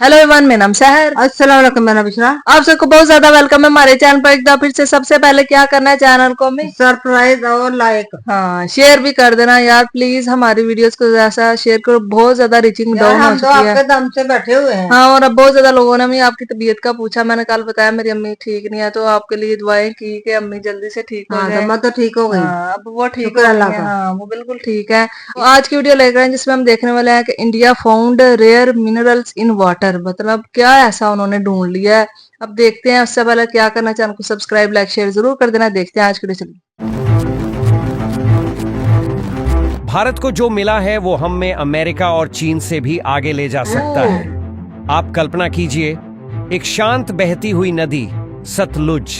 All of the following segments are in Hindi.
हेलो एवरीवन, मेरा नाम शहर। अस्सलाम वालेकुम, मेरा बिशरा। आप सबको बहुत ज्यादा वेलकम है हमारे चैनल पर। एक बार फिर से सबसे पहले क्या करना है, चैनल को हमें सरप्राइज और लाइक। हाँ शेयर भी कर देना यार प्लीज। हमारी वीडियोस को जैसा शेयर करो, बहुत ज्यादा रीचिंग यार डाउन हो हम तो चुकी है। आपके दम से बैठे हुए हैं। हाँ, और अब बहुत ज्यादा लोगों ने भी आपकी तबीयत का पूछा। मैंने कल बताया मेरी अम्मी ठीक नहीं है, तो आपके लिए दुआएं की कि अम्मी जल्दी से ठीक हो हाँ, तो जाए। मैं तो ठीक हो गई। हाँ, अब वो ठीक शुक्र हो गई अल्लाह है। का। हाँ, वो बिल्कुल ठीक है। तो आज की वीडियो लेकर आए जिसमें हम देखने वाले हैं कि India found rare minerals in water. मतलब क्या ऐसा उन्होंने ढूंढ लिया है। अब देखते हैं। उससे पहले क्या करना, चैनल को सब्सक्राइब लाइक शेयर जरूर कर देना। देखते हैं आज की वीडियो। चलिए। भारत को जो मिला है वो हम में अमेरिका और चीन से भी आगे ले जा सकता है। आप कल्पना कीजिए, एक शांत बहती हुई नदी सतलुज।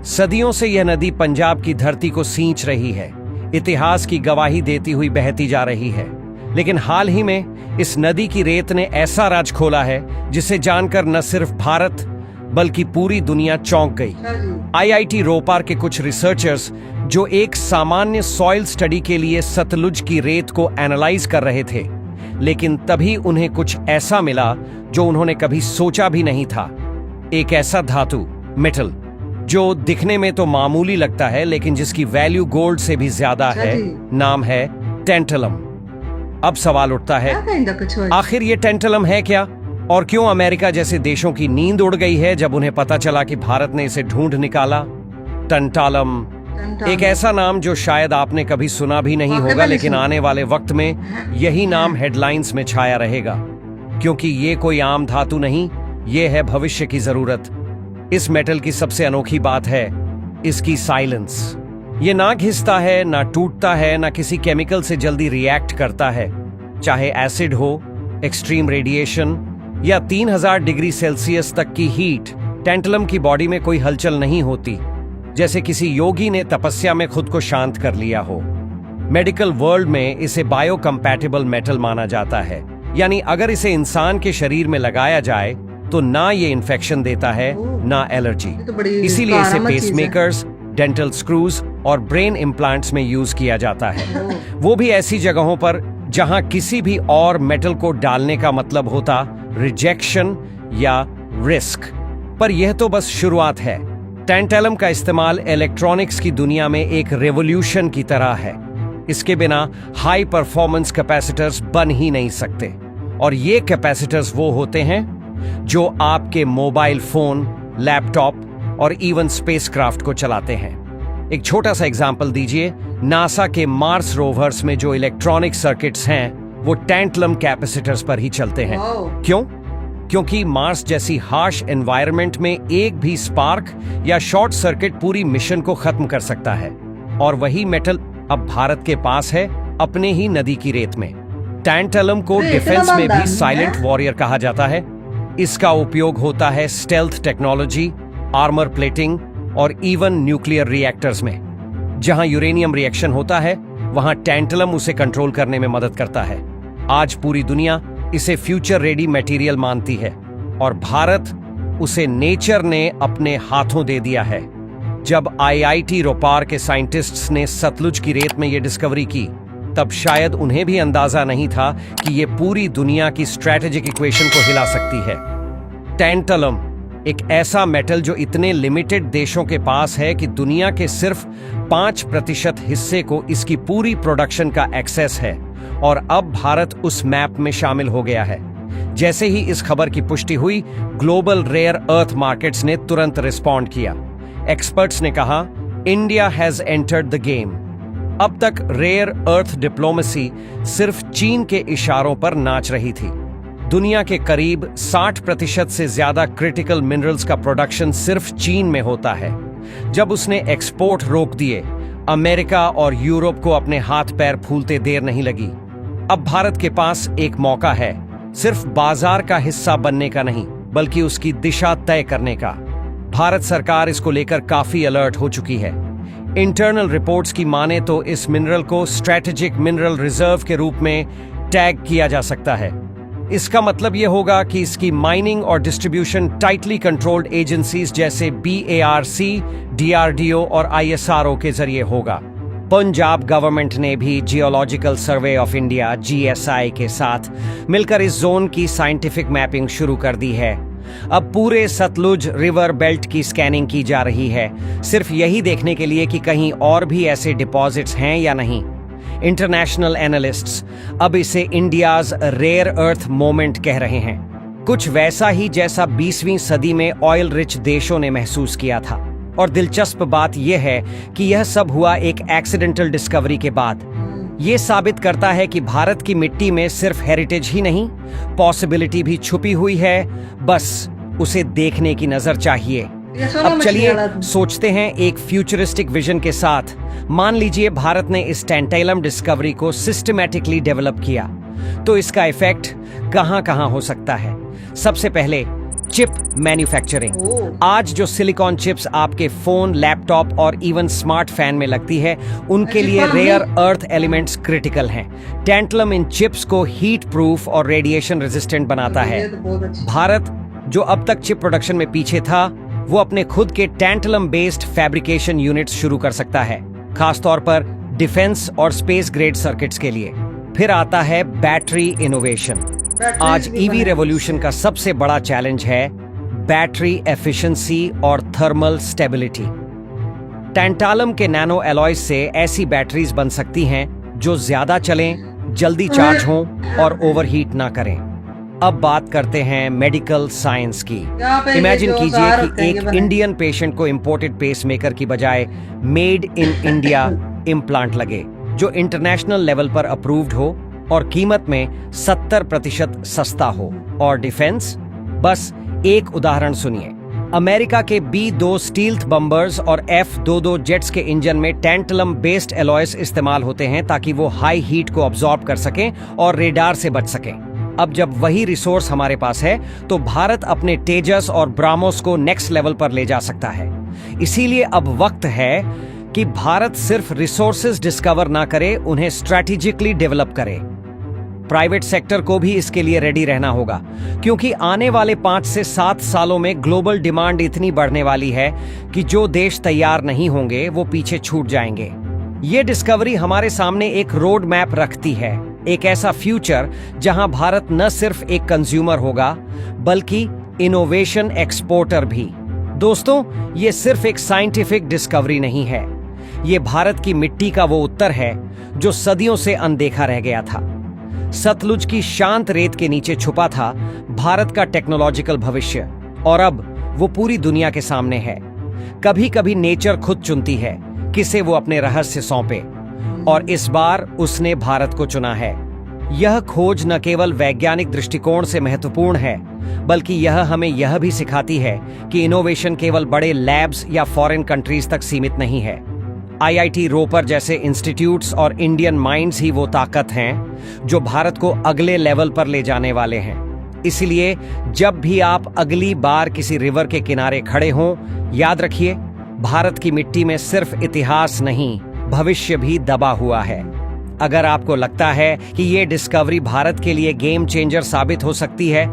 सदियों से यह नदी पंजाब की धरती को सींच रही है, इतिहास की गवाही देती हुई बहती जा रही है। लेकिन हाल ही में इस नदी की रेत ने ऐसा राज खोला है जिसे जानकर न सिर्फ भारत बल्कि पूरी दुनिया चौंक गई। आईआईटी रोपार के कुछ रिसर्चर्स जो एक सामान्य सॉइल स्टडी के लिए सतलुज की रेत को एनालाइज कर रहे थे, लेकिन तभी उन्हें कुछ ऐसा मिला जो उन्होंने कभी सोचा भी नहीं था। एक ऐसा धातु, मेटल, जो दिखने में तो मामूली लगता है लेकिन जिसकी वैल्यू गोल्ड से भी ज्यादा है। नाम है टेंटलम। अब सवाल उठता है, आखिर ये टेंटलम है क्या, और क्यों अमेरिका जैसे देशों की नींद उड़ गई है जब उन्हें पता चला कि भारत ने इसे ढूंढ निकाला। टंटालम, एक ऐसा नाम जो शायद आपने कभी सुना भी नहीं होगा, लेकिन आने वाले वक्त में यही नाम हेडलाइंस में छाया रहेगा, क्योंकि ये कोई आम धातु नहीं, ये है भविष्य की जरूरत। इस मेटल की सबसे अनोखी बात है इसकी साइलेंस। ये ना घिसता है, ना टूटता है, ना किसी केमिकल से जल्दी रिएक्ट करता है। चाहे एसिड हो, एक्सट्रीम रेडिएशन या 3000 डिग्री सेल्सियस तक की हीट, टेंटलम की बॉडी में कोई हलचल नहीं होती, जैसे किसी योगी ने तपस्या में खुद को शांत कर लिया हो। मेडिकल वर्ल्ड में इसे बायोकम्पैटिबल मेटल माना जाता है, यानी अगर इसे इंसान के शरीर में लगाया जाए तो ना ये इन्फेक्शन देता है ना एलर्जी। इसीलिए इसे पेसमेकर्स, डेंटल स्क्रूज और ब्रेन इम्प्लांट्स में यूज किया जाता है, वो भी ऐसी जगहों पर जहां किसी भी और मेटल को डालने का मतलब होता रिजेक्शन या रिस्क। पर यह तो बस शुरुआत है। टैंटलम का इस्तेमाल इलेक्ट्रॉनिक्स की दुनिया में एक रेवोल्यूशन की तरह है। इसके बिना हाई परफॉर्मेंस कैपेसिटर्स बन ही नहीं सकते, और ये कैपेसिटर्स वो होते हैं जो आपके मोबाइल फोन, लैपटॉप और इवन स्पेसक्राफ्ट को चलाते हैं। एक छोटा सा एग्जाम्पल दीजिए, नासा के मार्स रोवर्स में जो इलेक्ट्रॉनिक सर्किट्स हैं वो टैंटलम कैपेसिटर्स पर ही चलते हैं। क्यों? क्योंकि मार्स जैसी हार्श एनवायरनमेंट में एक भी स्पार्क या शॉर्ट सर्किट पूरी मिशन को खत्म कर सकता है, और वही मेटल अब भारत के पास है अपने ही नदी की रेत में। टैंटलम को डिफेंस में भी साइलेंट वॉरियर कहा जाता है। इसका उपयोग होता है स्टेल्थ टेक्नोलॉजी, आर्मर प्लेटिंग और इवन न्यूक्लियर रिएक्टर्स में। जहां यूरेनियम रिएक्शन होता है वहां टैंटलम उसे कंट्रोल करने में मदद करता है। आज पूरी दुनिया इसे फ्यूचर रेडी मटेरियल मानती है, और भारत उसे नेचर ने अपने हाथों दे दिया है। जब आईआईटी रोपार के साइंटिस्ट्स ने सतलुज की रेत में यह डिस्कवरी की, तब शायद उन्हें भी अंदाजा नहीं था कि यह पूरी दुनिया की स्ट्रेटेजिक इक्वेशन को हिला सकती है। टैंटलम एक ऐसा मेटल जो इतने लिमिटेड देशों के पास है कि दुनिया के सिर्फ 5% हिस्से को इसकी पूरी प्रोडक्शन का एक्सेस है, और अब भारत उस मैप में शामिल हो गया है। जैसे ही इस खबर की पुष्टि हुई, ग्लोबल रेयर अर्थ मार्केट्स ने तुरंत रिस्पॉन्ड किया। एक्सपर्ट्स ने कहा, India has entered the game. अब तक रेयर अर्थ डिप्लोमेसी सिर्फ चीन के इशारों पर नाच रही थी। दुनिया के करीब 60% से ज्यादा क्रिटिकल मिनरल्स का प्रोडक्शन सिर्फ चीन में होता है। जब उसने एक्सपोर्ट रोक दिए, अमेरिका और यूरोप को अपने हाथ पैर फूलते देर नहीं लगी। अब भारत के पास एक मौका है, सिर्फ बाजार का हिस्सा बनने का नहीं, बल्कि उसकी दिशा तय करने का। भारत सरकार इसको लेकर काफी अलर्ट हो चुकी है। इंटरनल रिपोर्ट्स की माने तो इस मिनरल को स्ट्रेटेजिक मिनरल रिजर्व के रूप में टैग किया जा सकता है। इसका मतलब यह होगा कि इसकी माइनिंग और डिस्ट्रीब्यूशन टाइटली कंट्रोल्ड एजेंसीज जैसे BARC, DRDO और ISRO के जरिए होगा। पंजाब गवर्नमेंट ने भी geological survey of India GSI के साथ मिलकर इस जोन की साइंटिफिक मैपिंग शुरू कर दी है। अब पूरे सतलुज रिवर बेल्ट की स्कैनिंग की जा रही है, सिर्फ यही देखने के लिए कि कहीं और भी ऐसे डिपॉजिट्स हैं या नहीं। इंटरनेशनल एनालिस्ट्स अब इसे इंडियाज रेयर अर्थ मोमेंट कह रहे हैं, कुछ वैसा ही जैसा 20वीं सदी में ऑयल रिच देशों ने महसूस किया था। और दिलचस्प बात यह है कि यह सब हुआ एक एक्सीडेंटल डिस्कवरी के बाद। यह साबित करता है कि भारत की मिट्टी में सिर्फ हेरिटेज ही नहीं, पॉसिबिलिटी भी छुपी हुई है, बस उसे देखने की नजर चाहिए। अब चलिए सोचते हैं एक फ्यूचरिस्टिक विजन के साथ। मान लीजिए भारत ने इस टैंटेलम डिस्कवरी को सिस्टमैटिकली डेवलप किया, तो इसका इफेक्ट कहां कहां हो सकता है। सबसे पहले चिप मैन्युफैक्चरिंग। आज जो सिलिकॉन चिप्स आपके फोन, लैपटॉप और इवन स्मार्ट फैन में लगती है, उनके लिए रेयर अर्थ एलिमेंट्स क्रिटिकल हैं। टैंटलम इन चिप्स को हीट प्रूफ और रेडिएशन रेजिस्टेंट बनाता है। भारत, जो अब तक चिप प्रोडक्शन में पीछे था, वो अपने खुद के टैंटलम बेस्ड फैब्रिकेशन यूनिट्स शुरू कर सकता है, खासतौर पर डिफेंस और स्पेस ग्रेड सर्किट्स के लिए। फिर आता है बैटरी इनोवेशन। आज ईवी रेवोल्यूशन का सबसे बड़ा चैलेंज है बैटरी एफिशिएंसी और थर्मल स्टेबिलिटी। टैंटालम के नैनो एलॉयज से ऐसी बैटरीज बन सकती हैं जो ज्यादा चलें, जल्दी चार्ज हों और ओवरहीट ना करें। अब बात करते हैं मेडिकल साइंस की। इमेजिन कीजिए कि एक इंडियन पेशेंट को इंपोर्टेड पेसमेकर की बजाय मेड इन इंडिया इम्प्लांट लगे, जो इंटरनेशनल लेवल पर अप्रूव्ड हो और कीमत में 70% सस्ता हो। और डिफेंस, बस एक उदाहरण सुनिए। अमेरिका के B-2 स्टील्थ बम्बर्स और F-22 जेट्स के इंजन में टैंटलम बेस्ड एलॉयज इस्तेमाल होते हैं ताकि वो हाई हीट को अब्सॉर्ब कर सकें और रेडार से बच सकें। अब जब वही रिसोर्स हमारे पास है, तो भारत अपने तेजस और ब्राह्मोस को नेक्स्ट लेवल पर ले जा सकता है। इसीलिए अब वक्त है कि भारत सिर्फ रिसोर्सेज डिस्कवर ना करे, उन्हें स्ट्रैटेजिकली डेवलप करे। प्राइवेट सेक्टर को भी इसके लिए रेडी रहना होगा, क्योंकि आने वाले 5 से 7 सालों में ग्लोबल डिमांड इतनी बढ़ने वाली है कि जो देश तैयार नहीं होंगे वो पीछे छूट जाएंगे। ये डिस्कवरी हमारे सामने एक रोड मैप रखती है, एक ऐसा फ्यूचर जहां भारत न सिर्फ एक कंज्यूमर होगा, बल्कि इनोवेशन एक्सपोर्टर भी। दोस्तों, ये सिर्फ एक साइंटिफिक डिस्कवरी नहीं है, ये भारत की मिट्टी का वो उत्तर है जो सदियों से अनदेखा रह गया था। सतलुज की शांत रेत के नीचे छुपा था भारत का टेक्नोलॉजिकल भविष्य, और अब वो पूरी दुनिया के सामने है। कभी कभी नेचर खुद चुनती है किसे वो अपने रहस्य सौंपे, और इस बार उसने भारत को चुना है। यह खोज न केवल वैज्ञानिक दृष्टिकोण से महत्वपूर्ण है, बल्कि यह हमें यह भी सिखाती है कि इनोवेशन केवल बड़े लैब्स या फॉरेन कंट्रीज तक सीमित नहीं है। IIT रोपर जैसे इंस्टीट्यूट्स और इंडियन माइंड्स ही वो ताकत हैं जो भारत को अगले लेवल पर ले जाने वाले हैं। इसलिए जब भी आप अगली बार किसी रिवर के किनारे खड़े हों, याद रखिए, भारत की मिट्टी में सिर्फ इतिहास नहीं, भविष्य भी दबा हुआ है। अगर आपको लगता है कि ये डिस्कवरी भारत के लिए गेम चेंजर साबित हो सकती है,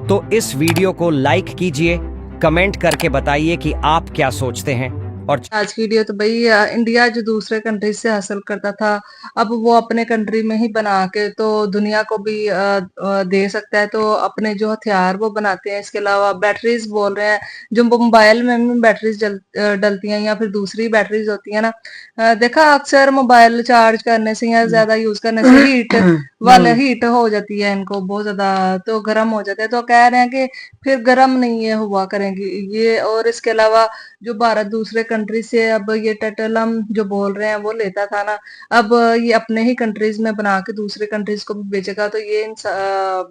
तो इस वीडियो को लाइक कीजिए, कमेंट करके बताइए कि आप क्या सोचते हैं। और आज की वीडियो तो भाई इंडिया जो दूसरे कंट्री से हासिल करता था, अब वो अपने कंट्री में ही बना के तो दुनिया को भी दे सकता है। तो अपने जो हथियार वो बनाते हैं। इसके अलावा बैटरीज बोल रहे हैं, जो मोबाइल में भी बैटरीज डलती हैं या फिर दूसरी बैटरीज होती है ना। देखा अक्सर मोबाइल चार्ज करने से या ज्यादा यूज करने से हीट हो जाती है, इनको बहुत ज्यादा तो गर्म हो जाते हैं। तो कह रहे हैं कि फिर गर्म नहीं ये हुआ करेंगी ये। और इसके अलावा जो भारत दूसरे कंट्री से अब ये टैंटलम जो बोल रहे हैं वो लेता था ना, अब ये अपने ही कंट्रीज में बना के दूसरे कंट्रीज को भी बेचेगा। तो ये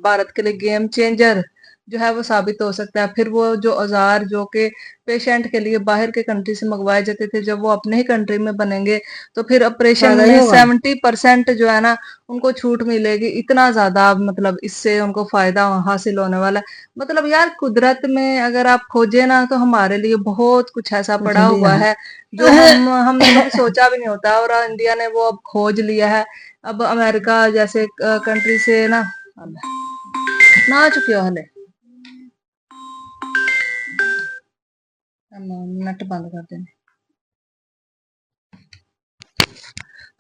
भारत के लिए गेम चेंजर जो है वो साबित हो सकता है। फिर वो जो औजार जो कि पेशेंट के लिए बाहर के कंट्री से मंगवाए जाते थे, जब वो अपने ही कंट्री में बनेंगे तो फिर ऑपरेशन में 70% जो है ना उनको छूट मिलेगी। इतना ज्यादा मतलब इससे उनको फायदा हासिल होने वाला है। मतलब यार, कुदरत में अगर आप खोजे ना तो हमारे लिए बहुत कुछ ऐसा पड़ा हुआ है जो हमने कभी सोचा भी नहीं होता, और इंडिया ने वो अब खोज लिया है। अब अमेरिका जैसे कंट्री से ना आ चुके हो हले नेट बंद कर देने।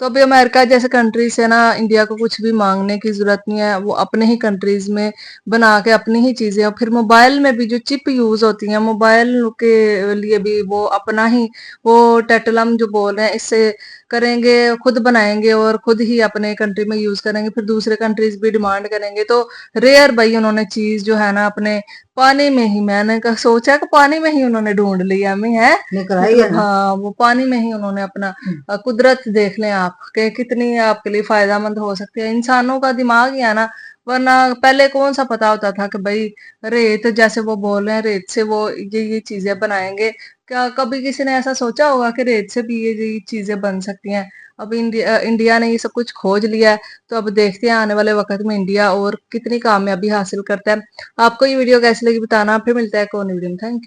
तो अभी अमेरिका जैसे कंट्री से ना इंडिया को कुछ भी मांगने की जरूरत नहीं है, वो अपने ही कंट्रीज में बना के अपनी ही चीजें, और फिर मोबाइल में भी जो चिप यूज होती है मोबाइल के लिए भी वो अपना ही वो टेटलम जो बोल रहे हैं इससे करेंगे, खुद बनाएंगे और खुद ही अपने कंट्री में यूज करेंगे, फिर दूसरे कंट्रीज भी डिमांड करेंगे। तो रेयर भाई उन्होंने चीज जो है ना अपने पानी में ही, मैंने सोचा कि पानी में ही उन्होंने ढूंढ लिया हमें है, निकल आई है ना। हाँ वो पानी में ही उन्होंने अपना कुदरत देख लें आप कि कितनी आपके लिए फायदेमंद हो सकती है। इंसानों का दिमाग ही है ना, वरना पहले कौन सा पता होता था कि भाई रेत, जैसे वो बोल रहे हैं रेत से वो ये चीजें बनाएंगे, क्या कभी किसी ने ऐसा सोचा होगा कि रेत से भी ये चीजें बन सकती हैं। अब इंडिया ने ये सब कुछ खोज लिया है, तो अब देखते हैं आने वाले वक्त में इंडिया और कितनी कामयाबी हासिल करता है। आपको ये वीडियो कैसी लगी बताना, फिर मिलता है एक और वीडियो में। Thank you.